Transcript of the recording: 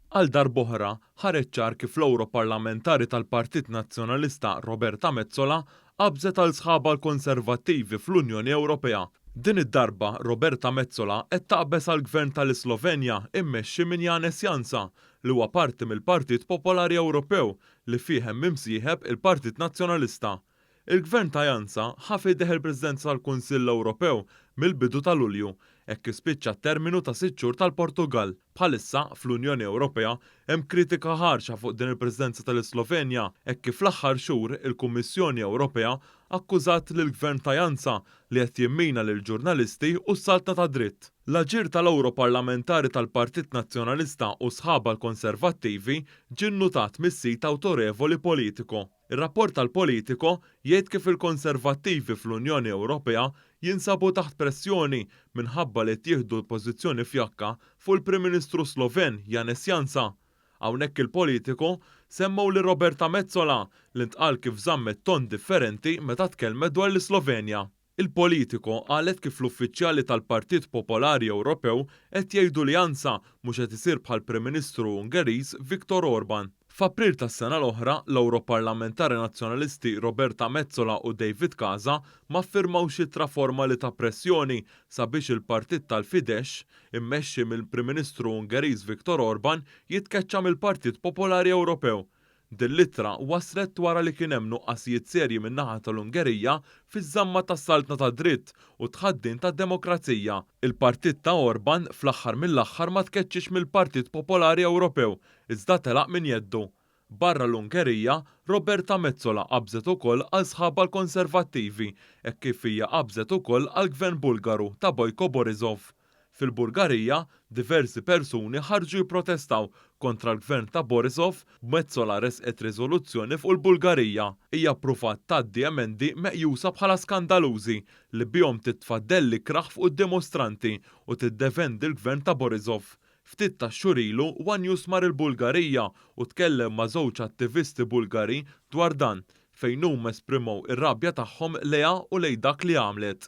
Għal darb'oħra ħareġ ċar kif l-Ewroparlamentari tal-Partit Nazzjonalista Roberta Metsola qabżet għal sħabha l-Konservattivi fl-Unjoni Ewropea. Din id-darba Roberta Metsola qed taqbeż għall gvern tal-Slovenja immexxi minn Janez Janša li huwa parti mill-Partit Popolari Ewropew li fih hemm imsieħeb il-Partit Nazzjonalista. Il-gvern ta' Janša ħaf iddeħ il-Presidenza tal-Kunsill Ewropew mill-bidu ta' Lulju hekk ispiċċa t-terminu ta' 6 xhur tal-Portugal. Bħalissa fl-Unjoni Ewropea hemm kritika ħarxa fuq din il-Presidenza tal-Slovenja hekk kif fl-aħħar xhur il-Kummissjoni Ewropea akkużat lill-Gvern ta' Janša li qed jimmina lil ġurnalisti u s-saltna ta' dritt. L-aġir tal-Ewroparlamentari tal-Partit Nazzjonalista u sħaba l-Konservattivi ġie nnutat mis-sit awtorevoli Politico. Ir-rapport tal-Politico jgħid kif il-Konservattivi fl-Unjoni Ewropea jinsabu taħt pressjoni minħabba li tieħdu pożizzjoni fjakka fuq il-Prim Ministru Sloven Janez Janša. Hawnhekk il-Politico semmew li Roberta Metsola li ntqal kif żammet ton differenti meta tkellmet dwar l-Slovenja. Il-Politico qalet kif l-uffiċjali tal-Partit Popolari Ewropew qed jgħidu li Janša mhux qed isir bħal Prim Ministru Ungeriż Viktor Orban. F'April tas-sena l-oħra, l-Ewroparlamentari Nazzjonalisti Roberta Metsola u David Casa ma ffirmaw xitra formali ta' pressjoni sabiex il-Partit tal-Fidesz, immexxi mill-Prim Ministru Ungeriż Viktor Orban, jitkeċċa mill-Partit Popolari Ewropew. Din l-ittra waslet wara li kien hemm nuqqasijiet serji min-naħa tal-Ungerija fiż-żamma tas-saltna ta' dritt u tħaddin tad-demokrazija. Il-partit ta' Orban fl-aħħar mill-aħħar ma tkeċċix mill-Partit Popolari Ewropew, iżda telaq minn jeddu. Barra l-Ungerija, Roberta Metsola qabżet ukoll għal sħabha l-Konservattivi hekk kif hija qabżet ukoll għall-Gvern Bulgaru ta' Bojko Borisov. Fil-Bulgarija, diversi persuni ħarġu jipprotestaw kontra l-gvern ta' Borisov b'Metsola resqet riżoluzzjoni fuq il-Bulgarija. Hija ppruvat tgħaddi emendi meqjusa bħala skandalużi li bihom titfaddel l-ikraħ fuq id-dimostranti u tiddefendi l-gvern ta' Borisov. Ftit ta' xhur ilu One News mar il-Bulgarija u tkellem ma' żewġ attivisti Bulgari dwar dan fejn huma esprimew ir-rabja tagħhom leha u lejn dak li għamlet.